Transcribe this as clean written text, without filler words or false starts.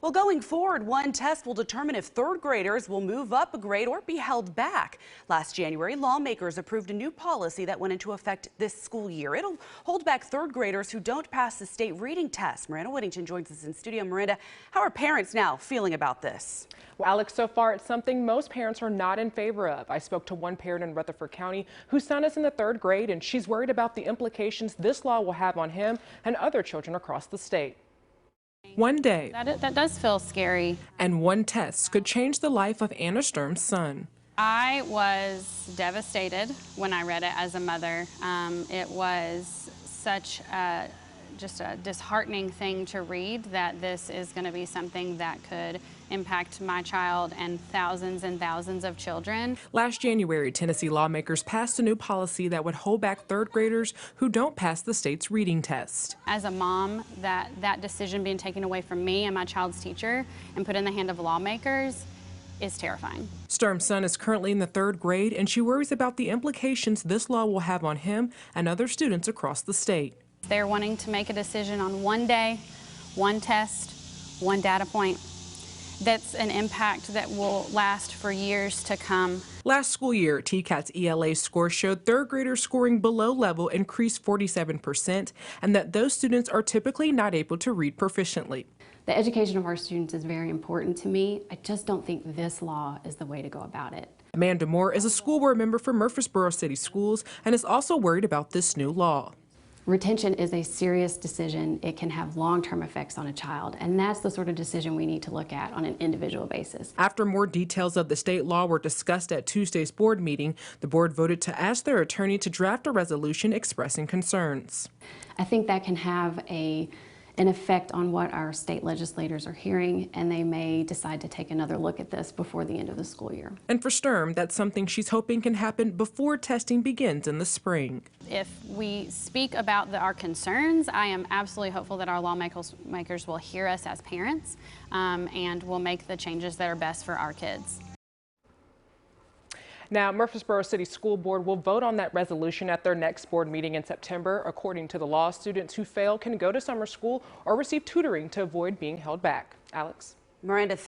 Well, going forward, one test will determine if third graders will move up a grade or be held back. Last January, lawmakers approved a new policy that went into effect this school year. It'll hold back third graders who don't pass the state reading test. Miranda Whittington joins us in studio. Miranda, how are parents now feeling about this? Well, Alex, so far it's something most parents are not in favor of. I spoke to one parent in Rutherford County whose son is in the third grade, and she's worried about the implications this law will have on him and other children across the state. One day, That does feel scary. and one test could change the life of Anna Sturm's son. I was devastated when I read it as a mother. It was such just a disheartening thing to read that this is going to be something that could impact my child and thousands of children. Last January, Tennessee lawmakers passed a new policy that would hold back third graders who don't pass the state's reading test. As a mom, that decision being taken away from me and my child's teacher and put in the hand of lawmakers is terrifying. Sturm's son is currently in the third grade, and she worries about the implications this law will have on him and other students across the state. They're wanting to make a decision on one day, one test, one data point. That's an impact that will last for years to come. Last school year, TCAT's ELA score showed third graders scoring below level increased 47%, and that those students are typically not able to read proficiently. The education of our students is very important to me. I just don't think this law is the way to go about it. Amanda Moore is a school board member for Murfreesboro City Schools and is also worried about this new law. Retention is a serious decision. It can have long-term effects on a child, and that's the sort of decision we need to look at on an individual basis. After more details of the state law were discussed at Tuesday's board meeting, the board voted to ask their attorney to draft a resolution expressing concerns. I think that can have an effect on what our state legislators are hearing, and they may decide to take another look at this before the end of the school year. And for Sturm, that's something she's hoping can happen before testing begins in the spring. If we speak about our concerns, I am absolutely hopeful that our lawmakers will hear us as parents and will make the changes that are best for our kids. Now, Murfreesboro City School Board will vote on that resolution at their next board meeting in September. According to the law, students who fail can go to summer school or receive tutoring to avoid being held back. Alex? Miranda.